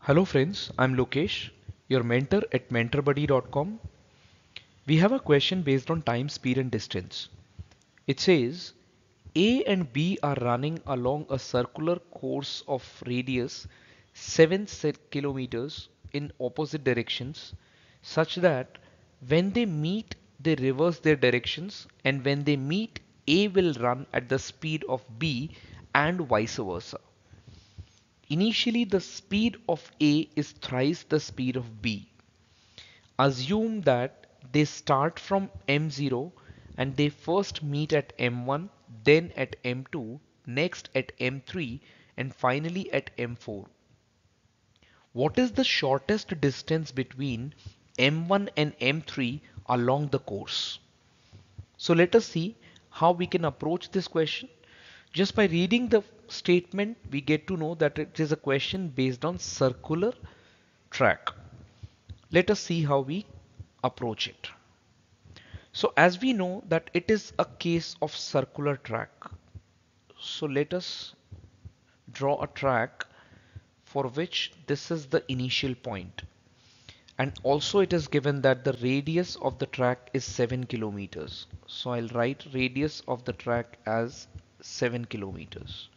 Hello friends, I'm Lokesh, your mentor at mentorbuddy.com. We have a question based on time, speed and distance. It says A and B are running along a circular course of radius 7 kilometers in opposite directions such that when they meet they reverse their directions, and when they meet A will run at the speed of B and vice versa. Initially, the speed of A is thrice the speed of B. Assume that they start from M0 and they first meet at M1, then at M2, next at M3, and finally at M4. What is the shortest distance between M1 and M3 along the course? So let us see how we can approach this question. Just by reading the statement, we get to know that it is a question based on circular track. Let us see how we approach it. So as we know that it is a case of circular track. So let us draw a track for which this is the initial point. And also it is given that the radius of the track is 7 kilometers. So I'll write radius of the track as 7 kilometers.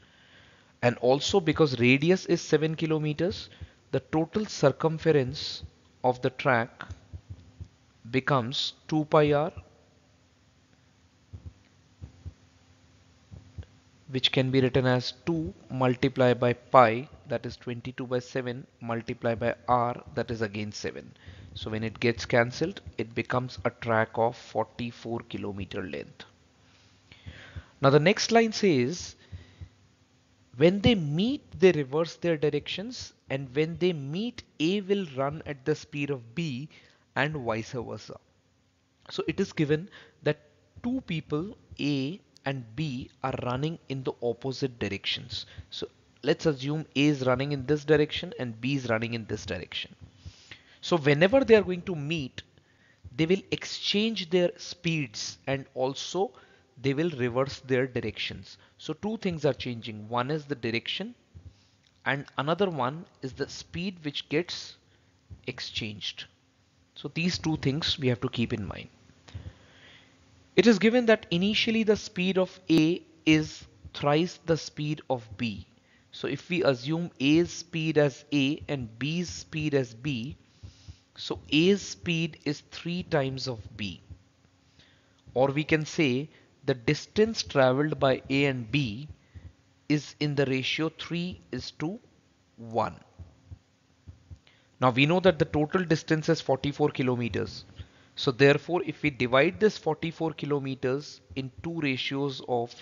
And also because radius is 7 kilometers, the total circumference of the track becomes 2 pi r, which can be written as 2 multiplied by pi, that is 22 by 7, multiplied by r, that is again 7. So when it gets cancelled, it becomes a track of 44 kilometer length. Now the next line says when they meet they reverse their directions, and when they meet A will run at the speed of B and vice versa. So it is given that two people A and B are running in the opposite directions. So let's assume A is running in this direction and B is running in this direction. So whenever they are going to meet, they will exchange their speeds and also they will reverse their directions. So two things are changing. One is the direction and another one is the speed which gets exchanged. So these two things we have to keep in mind. It is given that initially the speed of A is thrice the speed of B. So if we assume A's speed as A and B's speed as B, so A's speed is 3 times of B. Or we can say the distance traveled by A and B is in the ratio 3 is to 1. Now we know that the total distance is 44 kilometers. So therefore, if we divide this 44 kilometers in two ratios of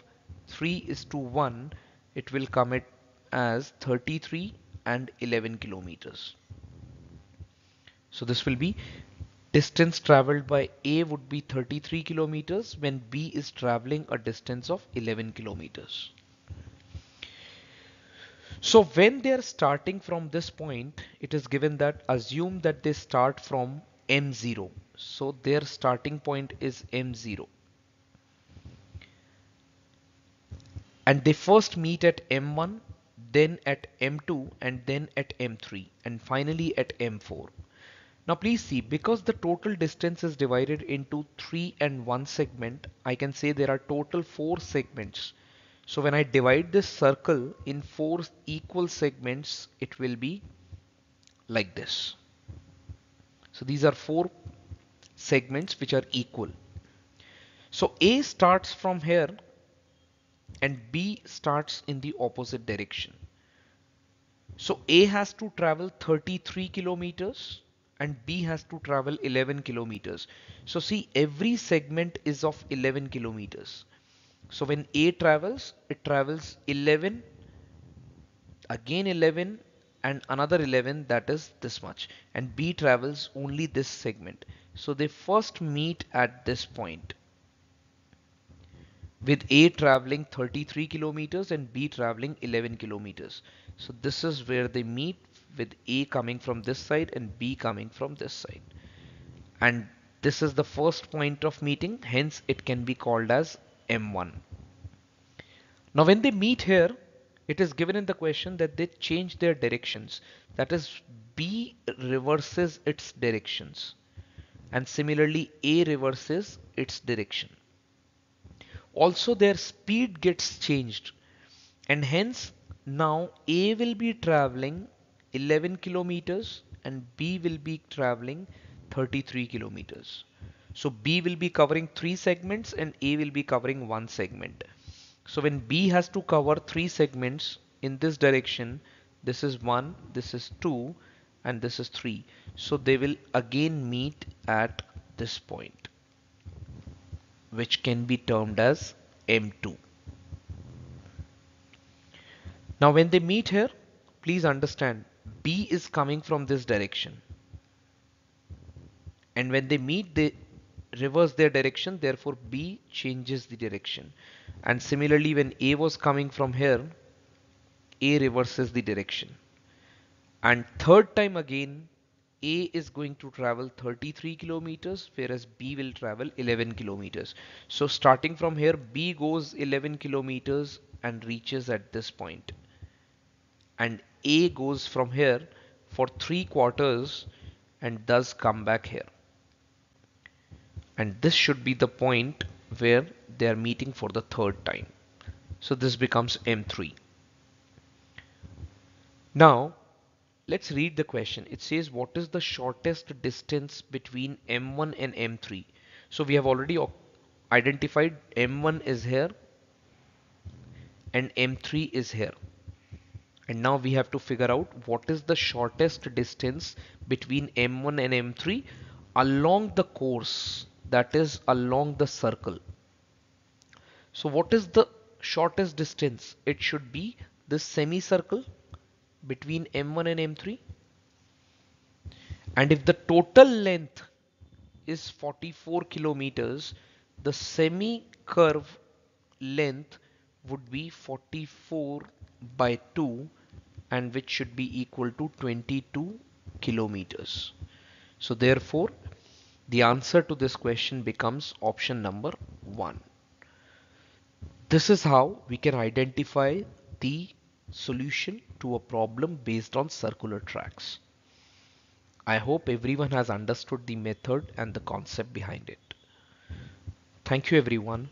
3 is to 1, it will come at as 33 and 11 kilometers. So this will be distance traveled by A would be 33 kilometers when B is traveling a distance of 11 kilometers. So when they are starting from this point, it is given that assume that they start from M0. So their starting point is M0. And they first meet at M1, then at M2, and then at M3, and finally at M4. Now please see, because the total distance is divided into 3 and 1 segment, I can say there are total 4 segments. So when I divide this circle in 4 equal segments, it will be like this. So these are 4 segments which are equal. So A starts from here and B starts in the opposite direction. So A has to travel 33 kilometers and B has to travel 11 kilometers. So see, every segment is of 11 kilometers. So when A travels, it travels 11, again 11 and another 11, that is this much. And B travels only this segment. So they first meet at this point, with A traveling 33 kilometers and B traveling 11 kilometers. So this is where they meet, with A coming from this side and B coming from this side. And this is the first point of meeting, hence it can be called as M1. Now when they meet here, It is given in the question that they change their directions. That is, B reverses its directions, and similarly A reverses its direction. Also their speed gets changed, and hence now A will be traveling 11 kilometers and B will be traveling 33 kilometers. So B will be covering 3 segments and A will be covering 1 segment. So when B has to cover 3 segments in this direction, this is 1, this is 2, and this is 3. So they will again meet at this point, which can be termed as M2. Now when they meet here, please understand B is coming from this direction, and when they meet they reverse their direction, therefore B changes the direction. And similarly when A was coming from here, A reverses the direction. And third time again A is going to travel 33 kilometers whereas B will travel 11 kilometers. So starting from here B goes 11 kilometers and reaches at this point, and A goes from here for 3/4 and does come back here, and this should be the point where they are meeting for the third time. So this becomes M3. Now let's read the question. It says what is the shortest distance between M1 and M3? So we have already identified M1 is here and M3 is here. And now we have to figure out what is the shortest distance between M1 and M3 along the course, that is along the circle. So what is the shortest distance? It should be this semicircle between M1 and M3. And if the total length is 44 kilometers, the semi-curve length would be 44 by 2, and which should be equal to 22 kilometers. So therefore the answer to this question becomes option number 1. This is how we can identify the solution to a problem based on circular tracks. I hope everyone has understood the method and the concept behind it. Thank you everyone.